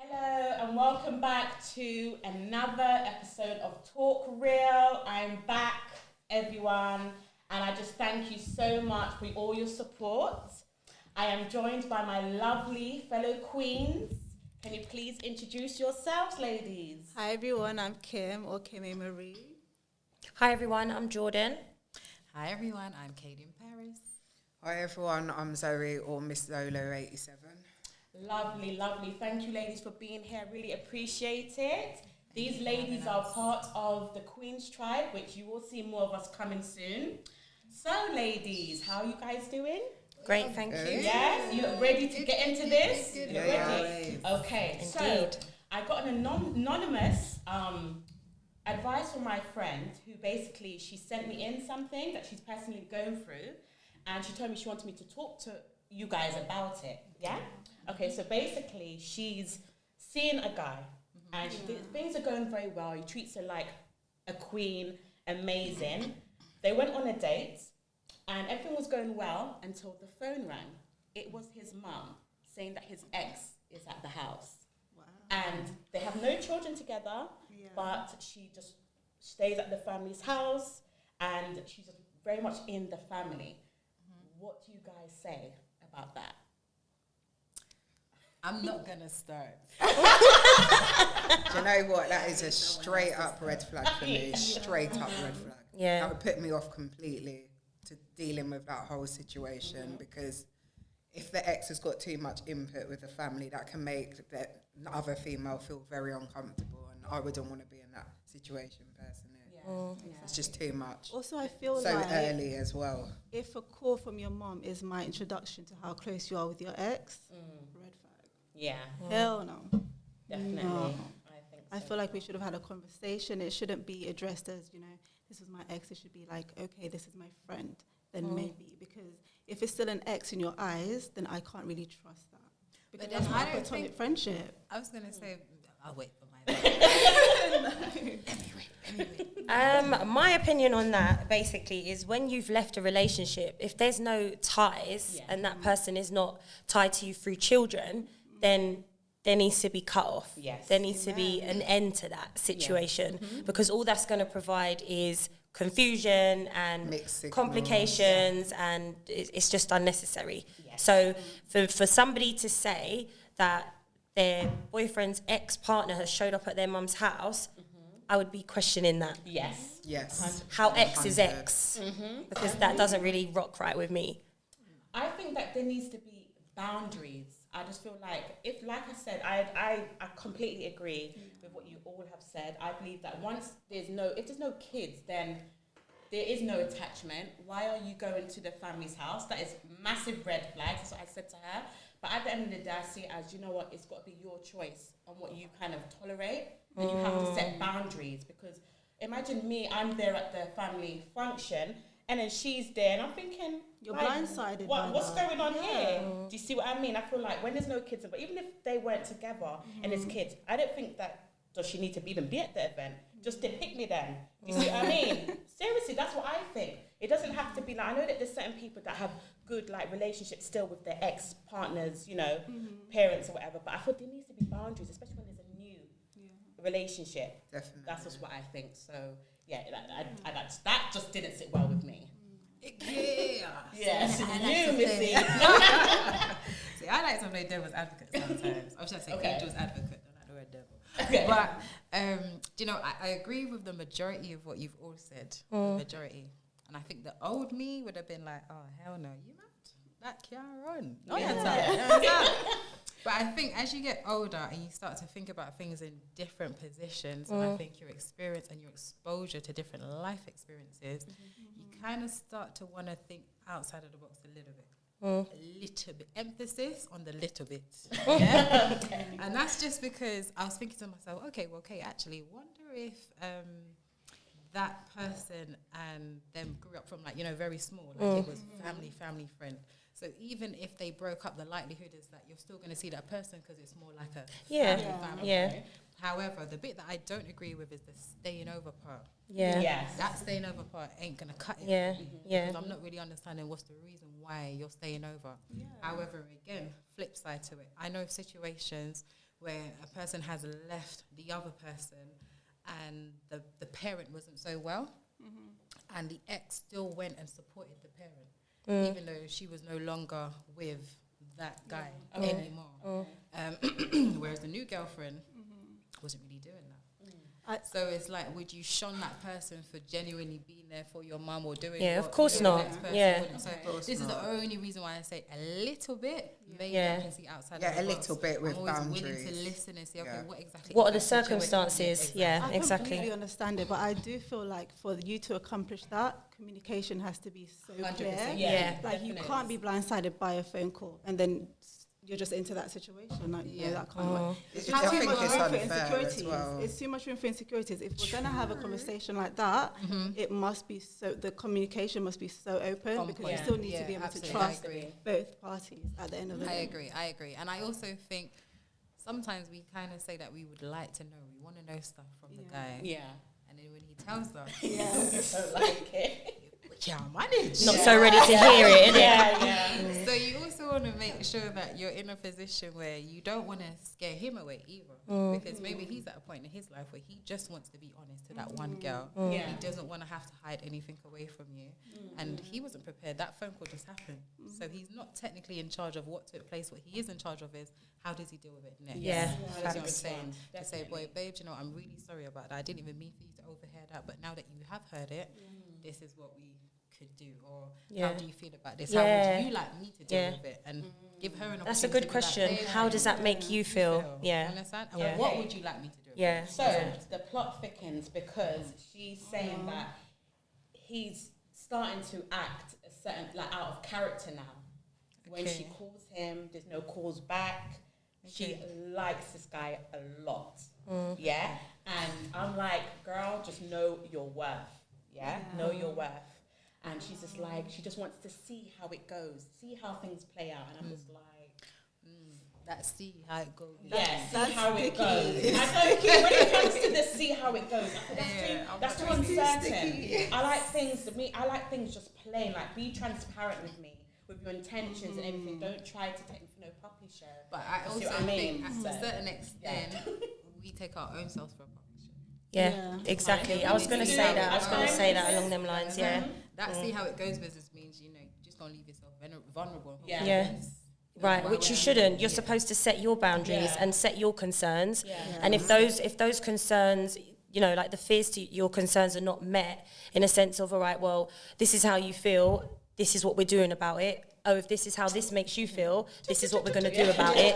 Hello and welcome back to another episode of Talk Real. I'm back, everyone, and I just thank you so much for all your support. I am joined by my lovely fellow queens. Can you please introduce yourselves, ladies? Hi everyone, I'm Kim or Kimmy Marie. Hi everyone, I'm Jordan. Hi everyone, I'm Kaydie in Paris. Hi everyone, I'm Zoe or Miss Zolo 87. Lovely, lovely. Thank you, ladies, for being here. Really appreciate it. These ladies are part of the Queen's Tribe, which you will see more of us coming soon. So, ladies, how are you guys doing? Great, thank you. Yes, you look ready to get into this? Good. You're ready? Okay, so Indeed. I got an anonymous advice from my friend who basically, she sent me in something that she's personally going through, and she told me she wanted me to talk to you guys about it. Yeah? Okay, so basically, she's seeing a guy, and things are going very well. He treats her like a queen, amazing. They went on a date, and everything was going well until the phone rang. It was his mum saying that his ex is at the house. Wow. And they have no children together, but she just stays at the family's house, and she's just very much in the family. What do you guys say about that? I'm not gonna start. Do you know what? That is a straight up red flag for me. Straight up red flag. Yeah. That would put me off completely to dealing with that whole situation because if the ex has got too much input with the family, that can make the other female feel very uncomfortable, and I wouldn't want to be in that situation personally. It's just too much. Also, I feel So like early as well. if a call from your mom is my introduction to how close you are with your ex, red flag. Yeah, Hell no. definitely. No. I think I feel like we should have had a conversation. It shouldn't be addressed as, this is my ex. It should be like, okay, this is my friend. Then maybe. Because if it's still an ex in your eyes, then I can't really trust that. Because then that's I not don't platonic think- friendship. I was gonna say, I'll wait for mine. My opinion on that basically is when you've left a relationship, if there's no ties and that person is not tied to you through children, then there needs to be cut off. Yes. There needs to be an end to that situation because all that's going to provide is confusion and Mixed signals. complications and it's just unnecessary. Yes. So for somebody to say that their boyfriend's ex-partner has showed up at their mum's house, I would be questioning that. Yes. Yes. How ex is 100. ex? Because that doesn't really rock right with me. I think that there needs to be boundaries. I just feel like if, like I said, I completely agree with what you all have said. I believe that if there's no kids, then there is no attachment. Why are you going to the family's house? That is massive red flag. That's what I said to her. But at the end of the day, I see it as, you know what, it's got to be your choice on what you kind of tolerate. And you have to set boundaries because imagine me, I'm there at the family function and then she's there and I'm thinking, You're like, blindsided by what's that. going on here? Do you see what I mean? I feel like when there's no kids, but even if they weren't together and there's kids, I don't think that does she need to even be at the event. Just to pick me then. Do you see what I mean? Seriously, that's what I think. It doesn't have to be like, I know that there's certain people that have good like relationships still with their ex-partners, parents or whatever, but I thought there needs to be boundaries, especially when there's a new relationship. Definitely. That's just what I think. So, yeah, that just didn't sit well with me. Yes, you, Missy. See, I like to play devil's advocate sometimes. Or should I say angel's advocate? Don't like the word devil. Okay. But I agree with the majority of what you've all said. The majority, and I think the old me would have been like, "Oh hell no, you mad? That Kiara? No, But I think as you get older and you start to think about things in different positions, and I think your experience and your exposure to different life experiences, you kind of start to want to think outside of the box a little bit. A little bit. Emphasis on the little bit. Yeah? And that's just because I was thinking to myself, actually, wonder if that person and them grew up from very small, it was family friend. So even if they broke up, the likelihood is that you're still going to see that person because it's more like a family. Yeah. However, the bit that I don't agree with is the staying over part. Yeah. Yes. That staying over part ain't going to cut it. Yeah. Yeah. Because I'm not really understanding what's the reason why you're staying over. However, again, flip side to it. I know of situations where a person has left the other person and the parent wasn't so well, and the ex still went and supported the parent, even though she was no longer with that guy anymore. Whereas the new girlfriend wasn't really doing that. So it's like, would you shun that person for genuinely being there for your mum or doing? Yeah, what, of course not. Yeah. So this is the only reason why I say a little bit. Maybe I can see outside. Yeah, of the a box. little bit with I'm always boundaries. willing to listen and see, okay, What are the is that situation? circumstances? Yeah, I exactly. completely understand it, but I do feel like for you to accomplish that, communication has to be so 100%, clear. Yeah. Like you can't be blindsided by a phone call and then you're just into that situation. Like, no, that can't work. I Too think much it's room for unfair as insecurities. well. It's too much room for insecurities. If we're gonna have a conversation like that, it must be so. The communication must be so open because you still need to be able to trust both parties at the end of the day. I agree. And I also think sometimes we kind of say that we would like to know. We want to know stuff from the guy. Yeah. And then when he tells us, I don't like it. we can't manage. Not so ready to hear it, innit? Yeah. So you also want to make sure that you're in a position where you don't want to scare him away either. Because maybe he's at a point in his life where he just wants to be honest to that one girl. Yeah. He doesn't want to have to hide anything away from you. And he wasn't prepared. That phone call just happened. So he's not technically in charge of what took place. What he is in charge of is how does he deal with it next. Yeah. That's what I'm saying. To say, boy, babe, you know, I'm really sorry about that. I didn't even mean for you to overhear that. But now that you have heard it, this is what we could do, or how do you feel about this? How would you like me to deal with it? And give her an opportunity. That's a good question. How does that make you feel? Yeah. Understand? And what would you like me to do? Yeah. So the plot thickens because she's saying that he's starting to act a certain, like, out of character now. When she calls him, there's no calls back. She likes this guy a lot. Yeah. And I'm like, girl, just know your worth. Yeah. Know your worth. And she's just like, she just wants to see how it goes, see how things play out. And I'm just like, Let's see how it goes. see how it goes. I don't care when it comes to this, see how it goes. That's too uncertain. I like things just plain. Like, be transparent with me, with your intentions and everything. Don't try to take no puppy show. But I also think to a certain extent, we take our own selves for a puppy show. Yeah, exactly. I was going to say that. I was going to say that along them lines. Yeah. That see how it goes business means, you know, you're just going to leave yourself vulnerable. Yeah. Right, which you shouldn't. You're supposed to set your boundaries and set your concerns. And if those concerns, you know, like the fears to your concerns are not met in a sense of, all right, well, this is how you feel, this is what we're doing about it. Oh, if this is how this makes you feel, this is what we're going to do about it.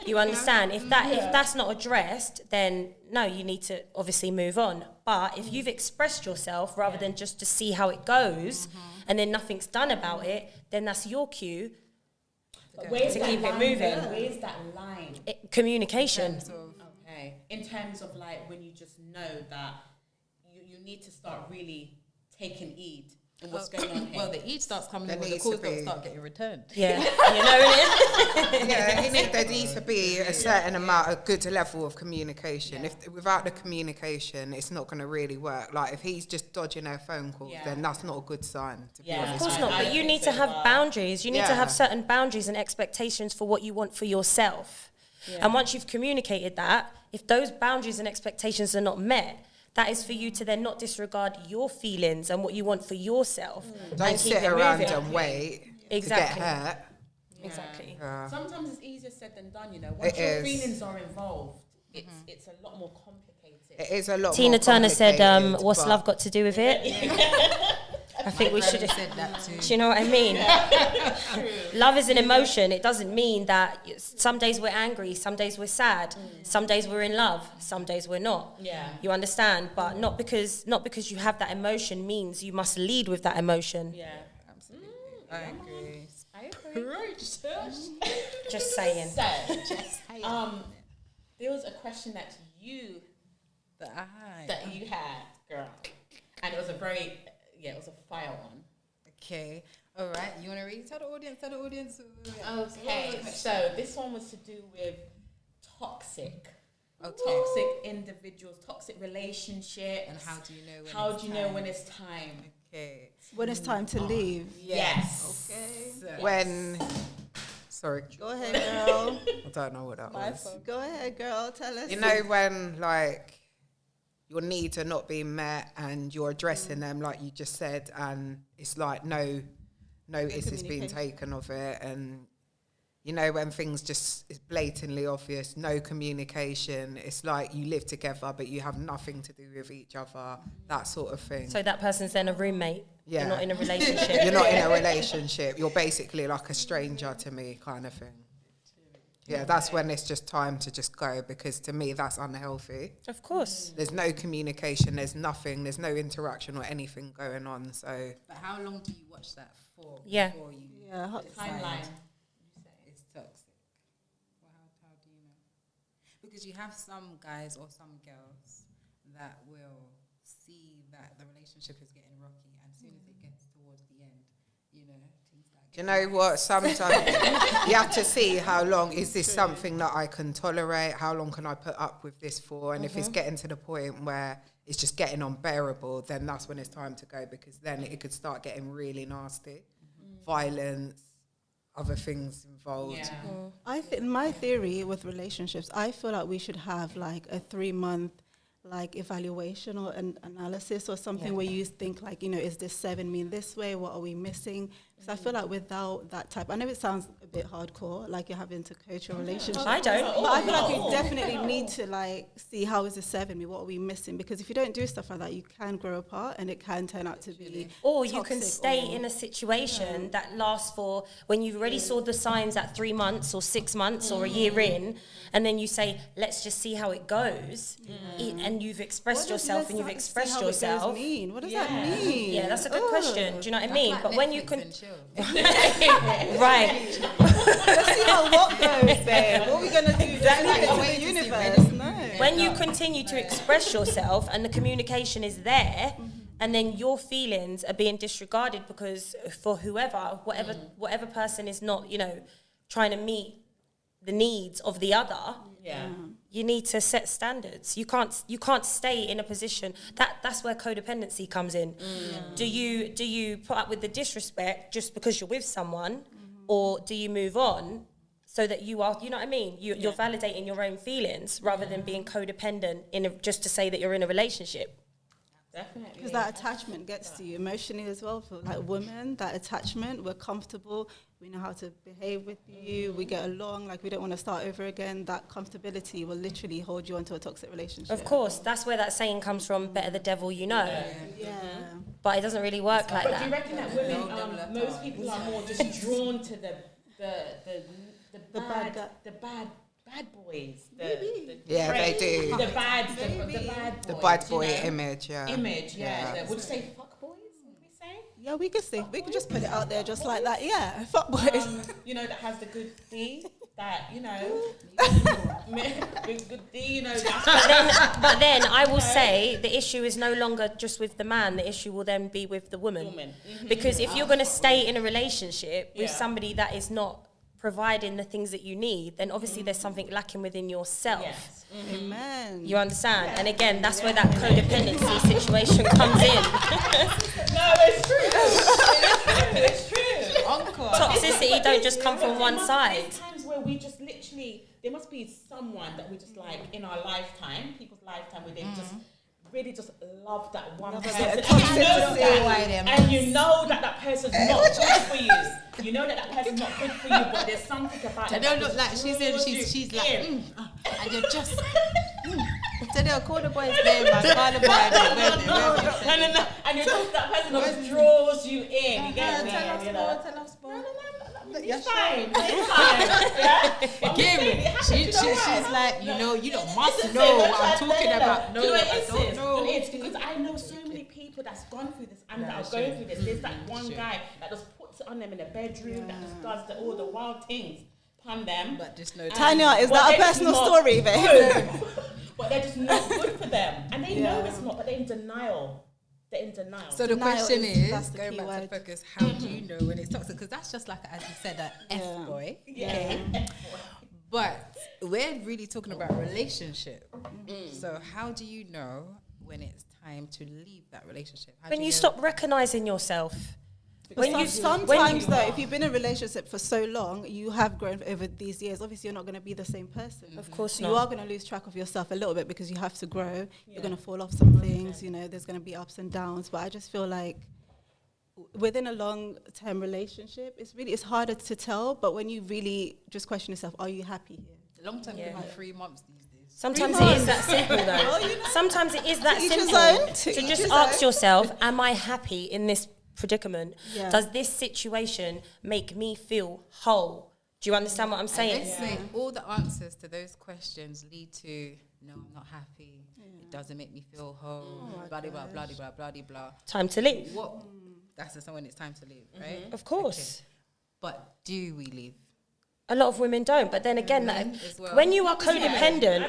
You understand? If that's not addressed, then no, you need to obviously move on. But if you've expressed yourself rather than just to see how it goes, and then nothing's done about it, then that's your cue to keep it moving. Where's that line? Communication. Okay. In terms of, like, when you just know that you need to start really taking heed in what's going on here. Well, the heed starts coming in when the calls don't start getting returned. Yeah, you know what it is? There needs to be a certain amount, a good level of communication. If without the communication, it's not going to really work. Like, if he's just dodging her phone calls, then that's not a good sign. To be honest. Of course not. But you need to have boundaries. You need to have certain boundaries and expectations for what you want for yourself. And once you've communicated that, if those boundaries and expectations are not met, that is for you to then not disregard your feelings and what you want for yourself. Don't sit around and wait to get hurt. Exactly. Sometimes it's easier said than done, you know. Once your feelings are involved, it's a lot more complicated. It is a lot Tina more Turner said, complicated, what's love got to do with it? I think we should have said that too. Do you know what I mean? Love is an emotion. It doesn't mean that some days we're angry, some days we're sad, some days we're in love, some days we're not. Yeah. You understand? But not because you have that emotion means you must lead with that emotion. Yeah. Absolutely. I agree. Just saying. So, there was a question that you had, girl, and it was a very it was a fire one. Okay. All right. You want to read? Tell the audience. Okay. So this one was to do with toxic individuals, toxic relationships. And how do you know when it's time? Okay. When it's time to leave. Yes. Okay. Sorry. Go ahead, girl. I don't know what that was. Go ahead, girl. Tell us. You know when, like, your needs are not being met and you're addressing them, like you just said, and it's like no notice is being taken of it, and you know when things just is blatantly obvious, no communication. It's like you live together but you have nothing to do with each other, that sort of thing. So that person's then a roommate. Yeah. You're not in a relationship. You're not in a relationship. You're basically like a stranger to me, kind of thing. Yeah, that's when it's just time to just go, because to me that's unhealthy. Of course. There's no communication, there's nothing, there's no interaction or anything going on. So, But how long do you watch that for? Yeah. Before you Timeline. it's toxic. Well, how do you know? Because you have some guys or some girls that will see that the relationship is getting rocky, and as soon as it gets towards the end, you know, things like. do you know what? Sometimes you have to see how long is this something that I can tolerate? How long can I put up with this for? And if it's getting to the point where it's just getting unbearable, then that's when it's time to go, because then it could start getting really nasty. Violence, other things involved. Yeah. I think my theory with relationships, I feel like we should have like a 3-month like evaluation or an analysis or something where you think like, you know, is this 7 mean this way? What are we missing? Because I feel like without that type, I know it sounds a bit hardcore, like you're having to coach your relationship. I don't. But I feel like you definitely need to like see how is the 7 mean? What are we missing? Because if you don't do stuff like that, you can grow apart and it can turn out to be Or you can toxic stay or- in a situation that lasts for, when you already saw the signs at 3 months or 6 months or a year in, and then you say, let's just see how it goes. And you've expressed What does yourself and let's you've see expressed how it goes yourself. mean? What does that mean? Yeah, that's a good Oh. question. Do you know what I mean? Like But when you Netflix can, and chill. right? Let's see how what goes there. What are we gonna do? Just leave it to the universe? No. When you continue to express yourself and the communication is there, and then your feelings are being disregarded because for whatever person is not, you know, trying to meet the needs of the other, you need to set standards. You can't stay in a position that's where codependency comes in. Do you put up with the disrespect just because you're with someone, or do you move on so that you are, you know what I mean? You're validating your own feelings rather than being codependent just to say that you're in a relationship. Definitely. Because that attachment gets to you emotionally as well. For like women, that attachment, we're comfortable, we know how to behave with you, we get along, like we don't want to start over again. That comfortability will literally hold you onto a toxic relationship. Of course, that's where that saying comes from, better the devil you know. Yeah. But it doesn't really work like But do you that. reckon that women, most people are more just drawn to the bad guy. bad boys? Yeah, they do. The bad boys. The bad boy you know? image, yeah. Would you say fuck boys? Would we say? Yeah, we could say, we could just put it out there just like that. Yeah, fuck boys. You know, that has the good D. That, you know, good D. You know that. But then I will say the issue is no longer just with the man. The issue will then be with the woman. Because if you're going to stay in a relationship with somebody that is not providing the things that you need, then obviously there's something lacking within yourself. Yes. Amen. You understand? And again, that's where that codependency situation comes in. No, it's true. It's true. Encore. Toxicity don't just come from one side. There's times where we just literally, there must be someone that we just like in our lifetime, people's lifetime, where they just really just love that one person. And you know that that person's not good for you. You know that that person's not good for you, but there's something about it. I don't that look like just she's in. draws She's you like, in. and you're just. Tanielle, call the boy's name. Call the boy. No. And you know that person just draws you in. You get me? Tell us more. No. It's fine. It's fine. Yeah. She's like, you know, you don't must know what I'm talking about. No, I don't know. It's because I know so many people that's gone through this and that are going through this. There's that one guy that just puts it on them in a bedroom, that just does all the wild things upon them. But just know. Tanya, is that a personal story, babe? But they're just not good for them. And they know it's not, but they're in denial. They're in denial. So the Denial question that's is, the going key back word. to focus, how do you know when it's toxic? Because that's just like, as you said, an F-boy. Yeah. But we're really talking about relationship. So how do you know when it's time to leave that relationship? How do When you know? stop recognizing yourself. Sometimes though, if you've been in a relationship for so long, you have grown over these years. Obviously, you're not going to be the same person. Of course So not. you are going to lose track of yourself a little bit because you have to grow. You're going to fall off some things. You know, there's going to be ups and downs. But I just feel like within a long-term relationship, it's harder to tell. But when you really just question yourself, are you happy here? Long term could be 3 months these days. Sometimes it is that simple, though. Sometimes it is that simple to just ask yourself, am I happy in this predicament? Does this situation make me feel whole? Do you understand what I'm saying? Let's say all the answers to those questions lead to, no, I'm not happy. It doesn't make me feel whole. Blah, blah, blah, blah, blah, blah, blah. Time to leave. That's the when it's time to leave, right? Of course. Okay. But do we leave? A lot of women don't, but then again, when you are codependent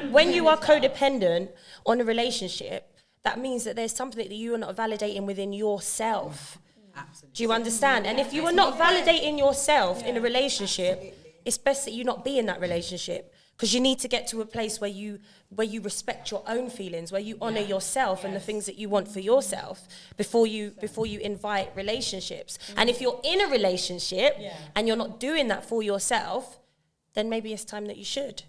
on a relationship, that means that there's something that you are not validating within yourself. Absolutely. Do you understand? And if you are not validating yourself in a relationship, it's best that you not be in that relationship, because you need to get to a place where you respect your own feelings, where you honor yourself and the things that you want for yourself before you invite relationships. And if you're in a relationship and you're not doing that for yourself, then maybe it's time that you should.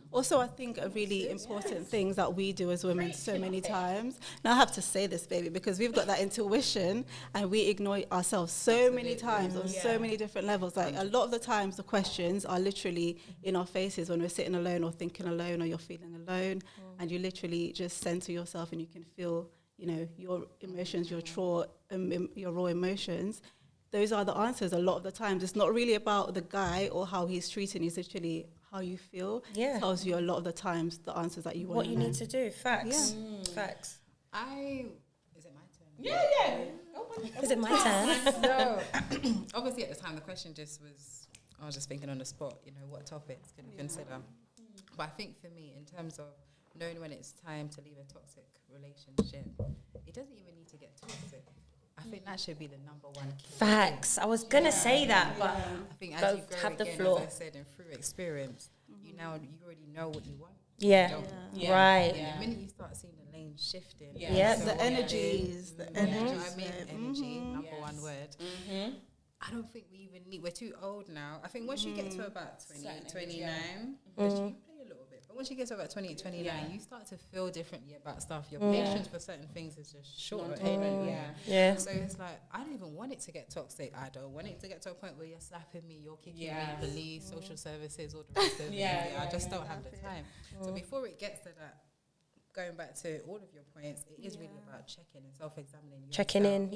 Also, I think a really important thing that we do as women so many times, now I have to say this, baby, because we've got that intuition and we ignore ourselves so many times on so many different levels. Like a lot of the times the questions are literally in our faces when we're sitting alone or thinking alone or you're feeling alone, and you literally just center yourself and you can feel, you know, your emotions, your raw emotions. Those are the answers a lot of the times. It's not really about the guy or how he's treating you, it's literally how you feel. Tells you a lot of the times the answers that you want. What you need to do. Facts. Facts. Is it my turn? Yeah. Oh my God. Is it my turn? No. Obviously, at the time, the question just was, I was just thinking on the spot, you know, what topics can you consider? But I think for me, in terms of knowing when it's time to leave a toxic relationship, it doesn't even need to get toxic. I think that should be the number one key. Facts. I was going to say that, but I think as you grow have the again, floor. as I said, and through experience, you already know what you want. Yeah. Right. The minute you start seeing the lane shifting, The energies, you know what I mean? Energy, number one word. I don't think we even need, we're too old now. I think once you get to about 28, 29, you play a little bit, but once you get to about 28, 29, you start to feel differently about stuff. Your patience for certain things is just shorter. So it's like, I don't even want it to get toxic. I don't want it to get to a point where you're slapping me, you're kicking me, police, social services, all the rest of it. I just don't have the time. So before it gets to that, going back to all of your points, it is really about checking and self-examining. Checking in,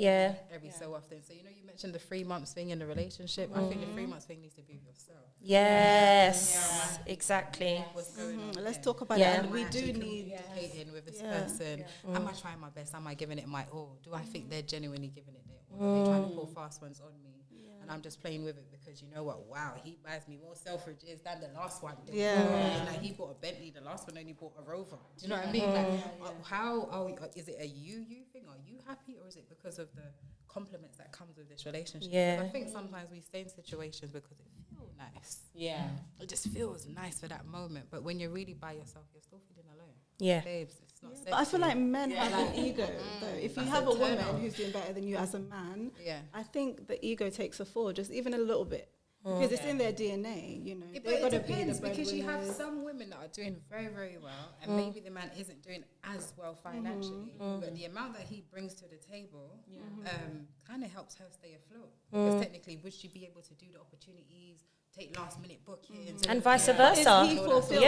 every so often. So, you know, you mentioned the 3 months thing in the relationship. I think the 3 months thing needs to be with yourself. Yes, exactly. What's going on? Let's talk about it. And we do need communicating with this person. Am I trying my best? Am I giving it my all? Do I think they're genuinely giving it their all? Are they trying to pull fast ones on me? And I'm just playing with it because, you know what, wow, he buys me more Selfridges than the last one did. Like, he bought a Bentley, the last one only bought a Rover. Do you know what I mean? Like, is it a you thing? Are you happy? Or is it because of the compliments that comes with this relationship? I think sometimes we stay in situations because it feels nice. It just feels nice for that moment. But when you're really by yourself, you're still feeling alone. Babes, it's not sexy. But I feel like men have an ego, though. If you have a woman who's doing better than you as a man, I think the ego takes a fall, just even a little bit. Because it's in their DNA, you know. But it depends, because you have some women that are doing very, very well, and maybe the man isn't doing as well financially, but the amount that he brings to the table kind of helps her stay afloat. Because technically, would she be able to do the opportunities, take last minute bookings, and vice versa? Does he fulfill?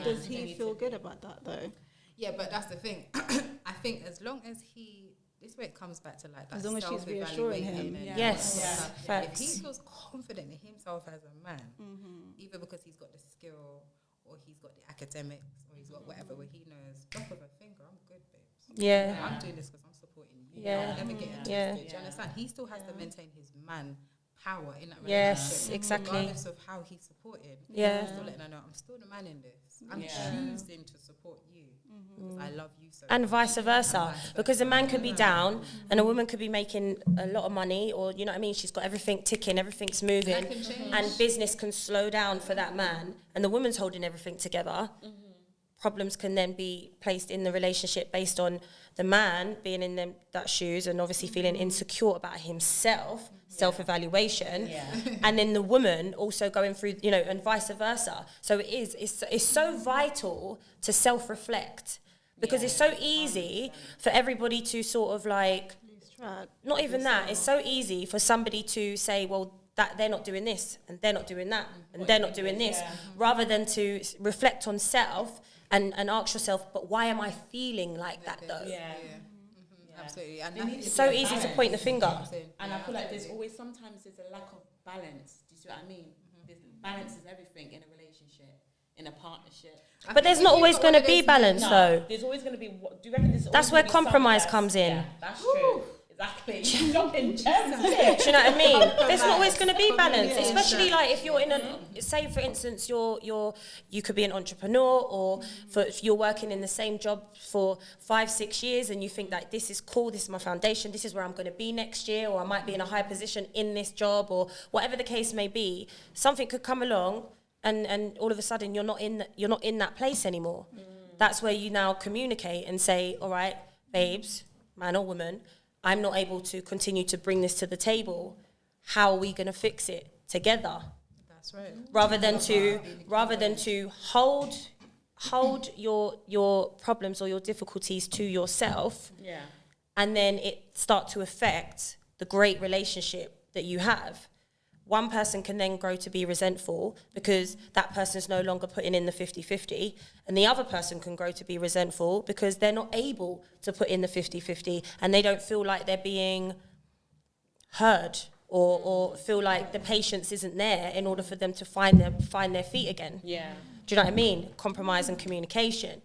Does he feel good about that though? Yeah, but that's the thing. I think as long as this is where it comes back to like that. As long as she's reassuring him. If he feels confident in himself as a man, either because he's got the skill or he's got the academics or he's got whatever, where he knows, drop of a finger, I'm good, babes. I'm doing this because I'm supporting you. I'm never getting this. Do you understand? He still has to maintain his man power in that relationship. Yes, exactly. Regardless of how he's supported. I'm still letting her know, I'm still the man in this. I'm choosing to support you because I love you so and much. vice versa, because a man could be down and a woman could be making a lot of money, or you know what I mean, she's got everything ticking, everything's moving, and business can slow down for that man, and the woman's holding everything together. problems can then be placed in the relationship based on the man being in that shoes and obviously feeling insecure about himself, self-evaluation, and then the woman also going through, you know, and vice versa. So it's so vital to self-reflect, because it's so easy for everybody to sort of like, not even that, it's so easy for somebody to say, well, that they're not doing this and they're not doing that and they're not doing this, rather than to reflect on self and ask yourself, but why am I feeling like that though? Absolutely. And it's so easy to point the finger. And I feel like there's always, sometimes there's a lack of balance. Do you see what I mean? Balance is everything in a relationship, in a partnership. But there's not always going to be balance though. There's always going to be, do you reckon there's that's where compromise comes in. Yeah, that's true. Exactly. You dropping gems. Do you know what I mean? There's not always going to be balance, especially like if you're in a, say for instance, you could be an entrepreneur, or if you're working in the same job for 5-6 years and you think that this is cool, this is my foundation, this is where I'm going to be next year, or I might be in a high position in this job, or whatever the case may be. Something could come along and all of a sudden you're not in that place anymore. That's where you now communicate and say, all right, babes, man or woman, I'm not able to continue to bring this to the table. How are we going to fix it together? That's right. Rather than to hold your problems or your difficulties to yourself, and then it start to affect the great relationship that you have. One person can then grow to be resentful because that person's no longer putting in the 50-50, and the other person can grow to be resentful because they're not able to put in the 50-50 and they don't feel like they're being heard, or feel like the patience isn't there in order for them to find their feet again. Yeah. Do you know what I mean? Compromise and communication.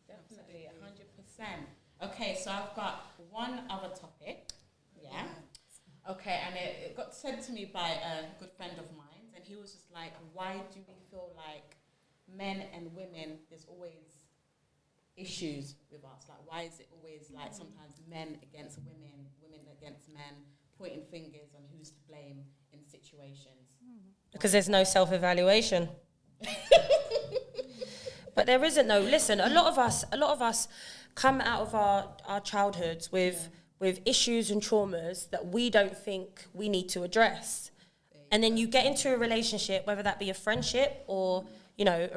Definitely, 100%. Okay, so I've got one other topic. Yeah. Okay, and it got said to me by a good friend of mine, and he was just like, why do we feel like men and women, there's always issues with us? Like, why is it always like sometimes men against women, women against men, pointing fingers on who's to blame in situations? Because there's no self-evaluation. But there isn't no, listen, a lot of us come out of our childhoods with issues and traumas that we don't think we need to address. And then you get into a relationship, whether that be a friendship or, you know,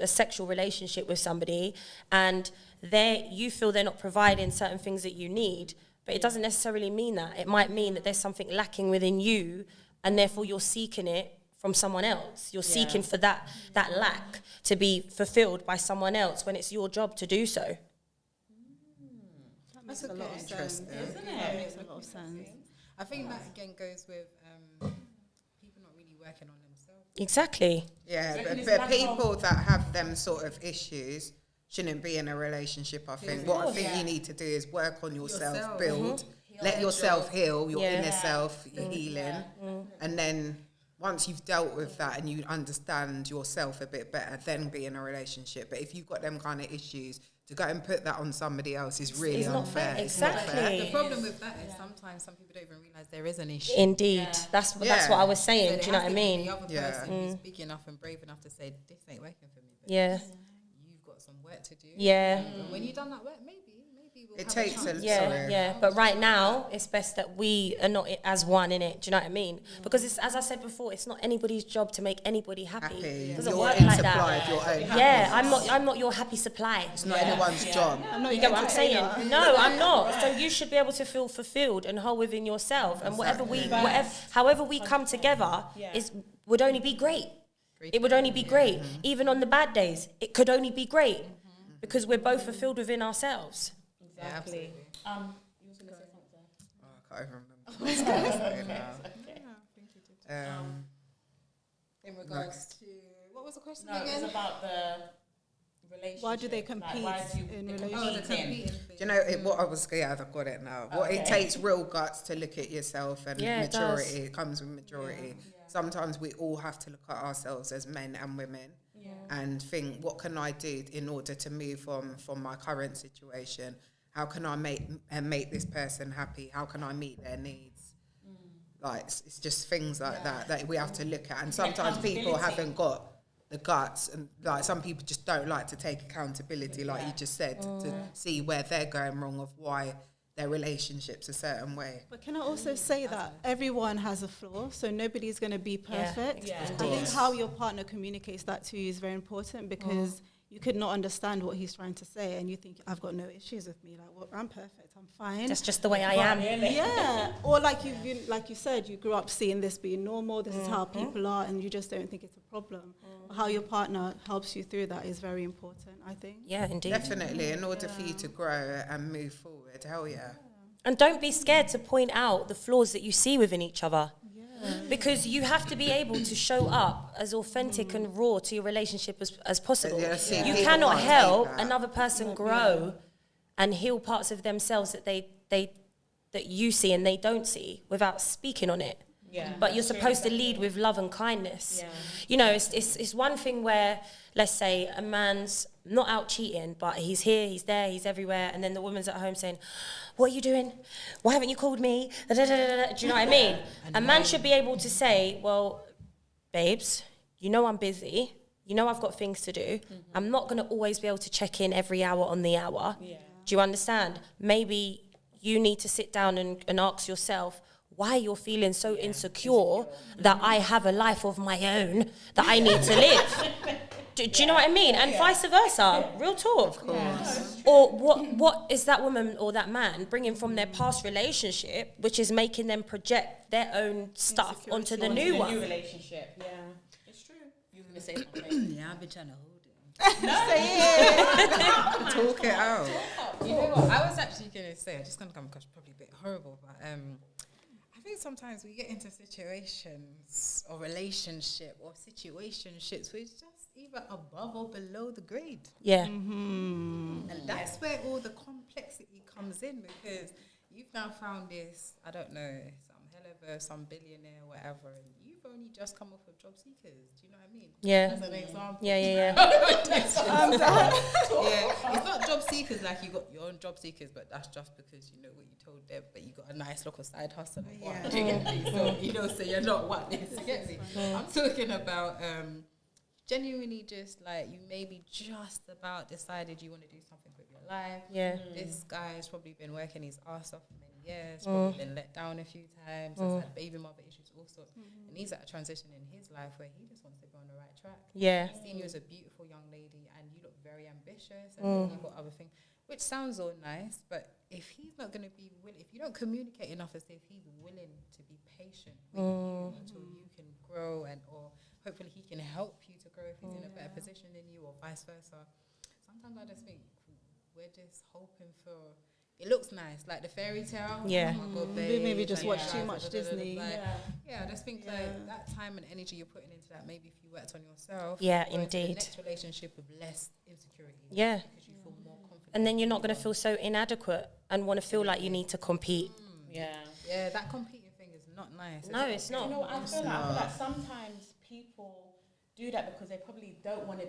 a sexual relationship with somebody, and you feel they're not providing certain things that you need, but it doesn't necessarily mean that. It might mean that there's something lacking within you, and therefore you're seeking it from someone else. You're seeking for that lack to be fulfilled by someone else when it's your job to do so. That's a lot of interesting, isn't it? That makes a lot of sense. I think that again goes with people not really working on themselves. Exactly. Yeah, but people that have them sort of issues shouldn't be in a relationship, I think. What I think you need to do is work on yourself, build, let yourself heal, your inner self, your healing, and then once you've dealt with that and you understand yourself a bit better, then be in a relationship. But if you've got them kind of issues, to go and put that on somebody else is really unfair. Exactly. The problem with that is sometimes some people don't even realise there is an issue. Indeed. That's what I was saying. So do you know what I mean? The other person who's big enough and brave enough to say, this ain't working for me. Yeah. You've got some work to do. Yeah. And when you've done that work, maybe we'll It have takes a chance. Yeah. But right now, it's best that we are not as one in it. Do you know what I mean? Because it's, as I said before, it's not anybody's job to make anybody happy. It doesn't work in like supply that. of your own Yeah, happiness. I'm not your happy supply. It's not anyone's job. You get what I'm saying? No, I'm not. So you should be able to feel fulfilled and whole within yourself. And however we come together would only be great. It would only be great. Even on the bad days, it could only be great because we're both fulfilled within ourselves. Exactly. Yeah, You was going to say something? I can't even remember. In regards to, what was the question No, again? it's about the relationship. Why do they Like, compete why do in they relationships? Oh, the compete? competing thing. Do you know what I was? Yeah, I've got it now. What it takes real guts to look at yourself and Yeah, it maturity. does. It comes with maturity. Sometimes we all have to look at ourselves as men and women and think, what can I do in order to move on from my current situation? How can I make this person happy? How can I meet their needs? Like it's just things like that we have to look at. And sometimes people haven't got the guts, and like some people just don't like to take accountability, like you just said, to see where they're going wrong, of why their relationship's a certain way. But can I also say that everyone has a flaw, so nobody's going to be perfect. Yeah. I think how your partner communicates that to you is very important, because you could not understand what he's trying to say, and you think, I've got no issues with me. Like, well, I'm perfect. I'm fine. That's just the way I am. Yeah. Or like like you said, you grew up seeing this being normal. This is how people are, and you just don't think it's a problem. How your partner helps you through that is very important, I think. Yeah, indeed. Definitely, in order for you to grow and move forward. Hell yeah. And don't be scared to point out the flaws that you see within each other. Because you have to be able to show up as authentic and raw to your relationship as possible. You cannot help another person grow and heal parts of themselves that that you see and they don't see without speaking on it. Yeah. But you're supposed to lead with love and kindness. Yeah. You know, it's one thing where, let's say, a man's not out cheating, but he's here, he's there, he's everywhere, and then the woman's at home saying, what are you doing? Why haven't you called me? Da, da, da, da, da. Do you know what I mean? A man should be able to say, well, babes, you know I'm busy. You know I've got things to do. I'm not going to always be able to check in every hour on the hour. Yeah. Do you understand? Maybe you need to sit down and ask yourself why you're feeling so insecure that I have a life of my own that I need to live. Do you know what I mean? And vice versa. Real talk. Or what is that woman or that man bringing from their past relationship, which is making them project their own stuff onto the new one? New relationship, yeah. It's true. You were going to say something. Yeah, I've been trying to hold it. Talk it out. You know what? I was actually going to say, I'm just going to come across probably a bit horrible, but I think sometimes we get into situations or relationship or situationships where it's just either above or below the grade. Yeah. And that's where all the complexity comes in, because you've now found this, I don't know, some billionaire or whatever, and you've only just come off of job seekers. Do you know what I mean? Yeah. As an example. Yeah. It's not job seekers like you got your own job seekers, but that's just because you know what you told them, but you got a nice local side hustle. Yeah. Do you get me? So, you know, so you're not what this. Do you get me? I'm talking about genuinely just like you maybe just about decided you want to do something with your life. Yeah. This guy has probably been working his ass off for many years, probably been let down a few times, has had baby mother issues, all sorts. And he's at a transition in his life where he just wants to be on the right track. Yeah. He's seen you as a beautiful young lady and you look very ambitious and you've got other things, which sounds all nice, but if he's not going to be willing, if you don't communicate enough as if he's willing to be patient with you until you can grow and or hopefully he can help you to grow if he's in a better position than you or vice versa. Sometimes I just think we're just hoping for, it looks nice, like the fairy tale. Yeah. Oh my God, maybe just watch too much Disney. Yeah, I just think like that time and energy you're putting into that, maybe if you worked on yourself. Yeah, indeed. indeed. The next relationship with less insecurity. Yeah. Because you feel more confident. And then you're not going to feel so inadequate and want to feel like you need to compete. Yeah, that competing thing is not nice. No, it's not. You know, I feel like sometimes people do that because they probably don't want to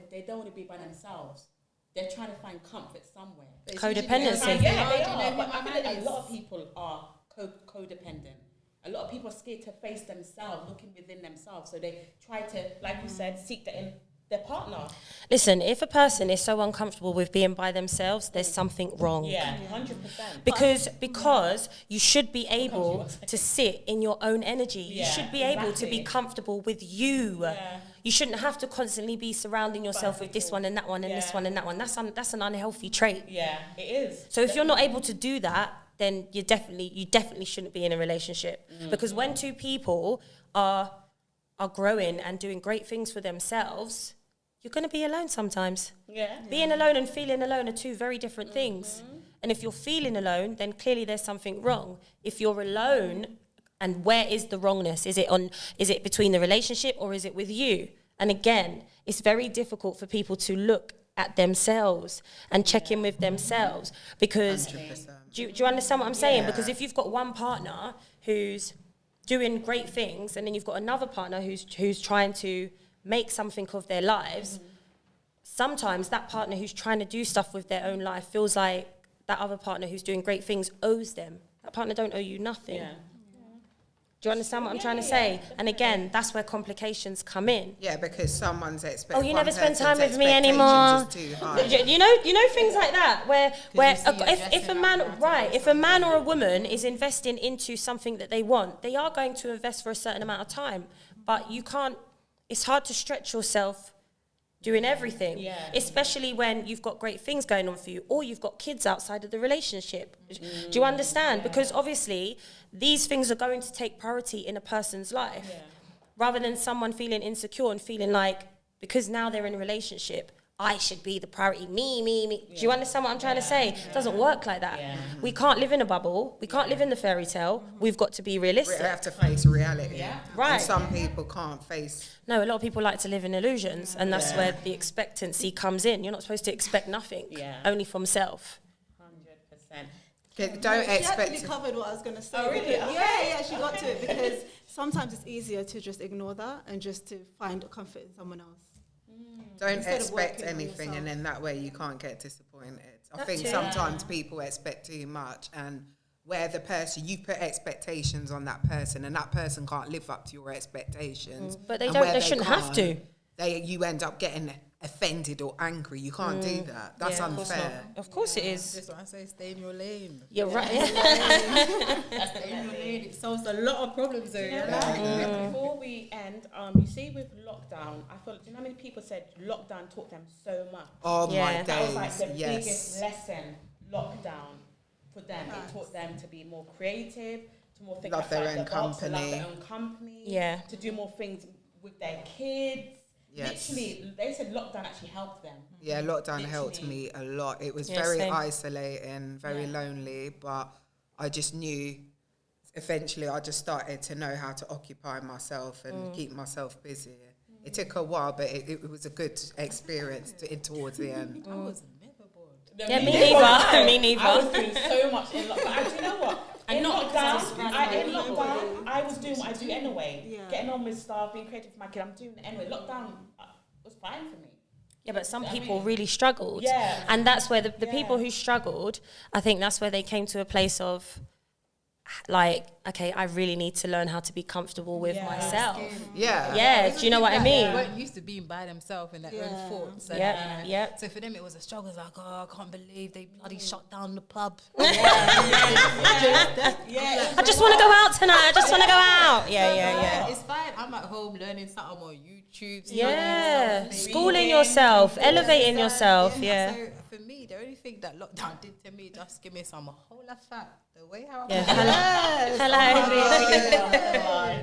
be by themselves. They're trying to find comfort somewhere. Codependency. Yeah, they are. But I feel like a lot of people are codependent. A lot of people are scared to face themselves, looking within themselves. So they try to, like you said, seek that in their partner. Listen, if a person is so uncomfortable with being by themselves, there's something wrong. Yeah, 100%. Because you should be able to sit in your own energy. You should be able to be comfortable with you. Yeah. You shouldn't have to constantly be surrounding yourself with this one and that one and this one and that one. That's an unhealthy trait. Yeah, it is. So if you're not able to do that, then you definitely shouldn't be in a relationship. Because when two people are growing and doing great things for themselves, you're going to be alone sometimes. Yeah. Being alone and feeling alone are two very different things. And if you're feeling alone, then clearly there's something wrong. If you're alone, and where is the wrongness? Is it between the relationship or is it with you? And again, it's very difficult for people to look at themselves and check in with themselves because do you understand what I'm saying? Yeah. Because if you've got one partner who's doing great things and then you've got another partner who's trying to make something of their lives, sometimes that partner who's trying to do stuff with their own life feels like that other partner who's doing great things owes them. That partner don't owe you nothing. Yeah. Do you understand what I'm trying to say? And again, that's where complications come in. Yeah, because someone's expecting. Oh, you never spend time with me anymore. You know things like that, where if a man or a woman is investing into something that they want, they are going to invest for a certain amount of time. But you can't. It's hard to stretch yourself doing everything, especially when you've got great things going on for you, or you've got kids outside of the relationship. Do you understand? Because obviously these things are going to take priority in a person's life, rather than someone feeling insecure and feeling like, because now they're in a relationship, I should be the priority, me. Do you understand what I'm trying to say? It doesn't work like that. We can't live in a bubble. We can't live in the fairy tale. We've got to be realistic. We have to face reality. Right. And some people can't face. No, a lot of people like to live in illusions, and that's where the expectancy comes in. You're not supposed to expect nothing, only from self. 100%. Don't She expect. actually covered what I was going to say. Oh, really? Yeah, she got to it, because sometimes it's easier to just ignore that and just to find comfort in someone else. Don't Instead of expect working on anything, yourself. and then that way you can't get disappointed. I That's think it. sometimes people expect too much, and where the person, you put expectations on that person, and that person can't live up to your expectations. But they and don't. where They shouldn't have to. You end up getting offended or angry. You can't do that. That's Yeah, of course unfair. not. Of course it is. That's why I say stay in your lane. You're right. Stay in your lane. It solves a lot of problems though. Before we end, you see with lockdown, I feel, do you know how many people said lockdown taught them so much? Oh my Yeah. That was days. like the Yes. biggest lesson, lockdown, for them. It taught them to be more creative, to more think Love their outside own the box, to love company. their own company, Yeah. to do more things with their kids. Yes. Literally, they said lockdown actually helped them. Yeah, lockdown helped Literally. me a lot. It was Yeah, very same. isolating, very lonely, but I just knew eventually I just started to know how to occupy myself and keep myself busy. It took a while, but it was a good experience towards the end. I was never bored. Yeah, me neither. Me neither. I was doing so much in lockdown. And do you know what? And In not because it's lockdown, I was doing what I do anyway. Yeah. Getting on with stuff, being creative for my kid. I'm doing it anyway. Lockdown was fine for me. Yeah, but some I people mean- really struggled. Yeah. And that's where the people who struggled, I think that's where they came to a place of, like, okay, I really need to learn how to be comfortable with myself. Yeah. Yeah, do you know what I They mean? weren't used to being by themselves in their own thoughts. And, Yeah, you know, yeah. So for them, it was a struggle. It's like, oh, I can't believe they bloody shut down the pub. Yeah. I just want to go out tonight. I just want to go out. Yeah. It's fine. I'm at home learning something on YouTube. Yeah. studying, Schooling yourself, elevating yourself. Yeah. So for me, the only thing that lockdown did to me, just give me some whole of fat. The way how Yeah. I Hello.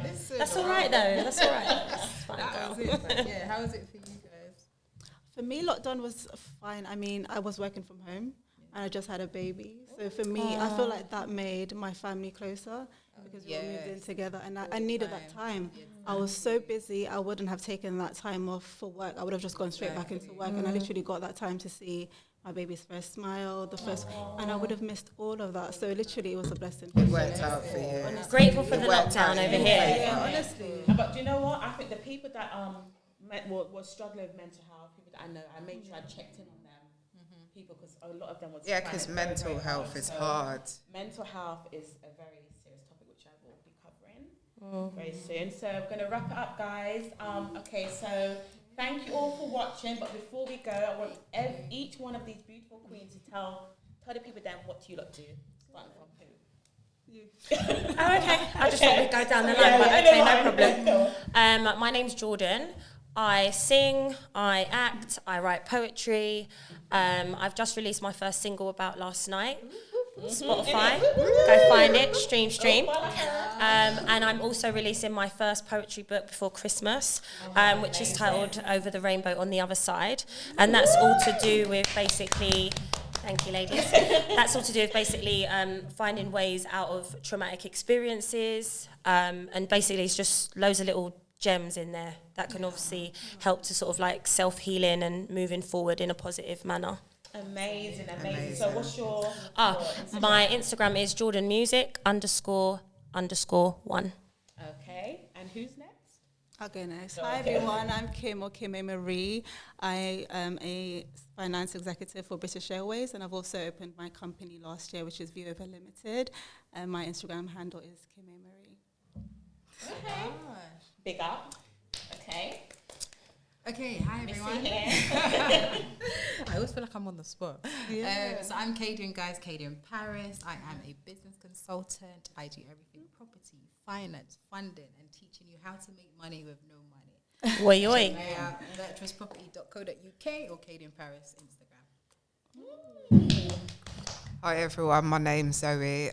Listen, That's all right, though. That's all right. That's fine, that girl. was it. But yeah, how was it for you guys? For me, lockdown was fine. I mean, I was working from home and I just had a baby. So for me, I feel like that made my family closer because we all moved in together, and I needed that time. I was so busy, I wouldn't have taken that time off for work. I would have just gone straight back into work, and I literally got that time to see my baby's first smile, and I would have missed all of that. So literally, it was a blessing. It worked out for you. Grateful for the It worked lockdown out over in your here. favour. Yeah, honestly. But do you know what? I think the people that were struggling with mental health, people that I know, I made sure I checked in on them. People, because a lot of them was Yeah, finding because it very, mental very health is So hard. Mental health is a very serious topic which I will be covering very soon. So we're going to wrap it up, guys. Okay, so thank you all for watching. But before we go, I want each one of these beautiful queens to tell the people then what you lot do. Starting from who? Oh, okay. I just thought we'd go down the line, but okay, no problem. My name's Jordan. I sing, I act, I write poetry. I've just released my first single about last night. Spotify, go find it, stream. And I'm also releasing my first poetry book before Christmas, which is titled Over the Rainbow on the Other Side. And that's all to do with basically... Thank you, ladies. That's all to do with basically finding ways out of traumatic experiences, and basically it's just loads of little gems in there that can obviously help to sort of like self-healing and moving forward in a positive manner. Amazing. So what's your Instagram? My Instagram is jordanmusic __1. Okay, and who's next? I'll go next. Hi everyone, I'm Kim or Kim A. Marie. I am a finance executive for British Airways, and I've also opened my company last year, which is View Over Limited, and my Instagram handle is Kim A. Marie. Okay. Big up. Okay. Okay, hi everyone. I always feel like I'm on the spot. Yeah. So I'm kaydie-ann, guys, kaydie-ann Paris. I am a business consultant. I do everything property, finance, funding, and teaching you how to make money with no money. Oi, oi. Check me out, virtuousproperty.co.uk or kaydie-ann Paris Instagram. Hi everyone, my name's Zoe,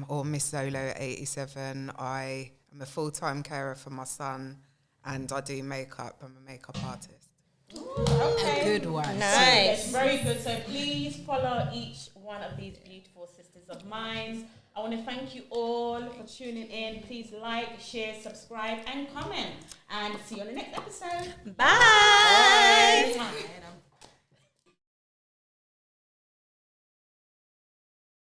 or Miss Zolo87. I am a full-time carer for my son, and I do makeup. I'm a makeup artist. Okay. A good one. Nice. Very good. So please follow each one of these beautiful sisters of mine. I want to thank you all for tuning in. Please like, share, subscribe, and comment. And see you on the next episode. Bye. Bye.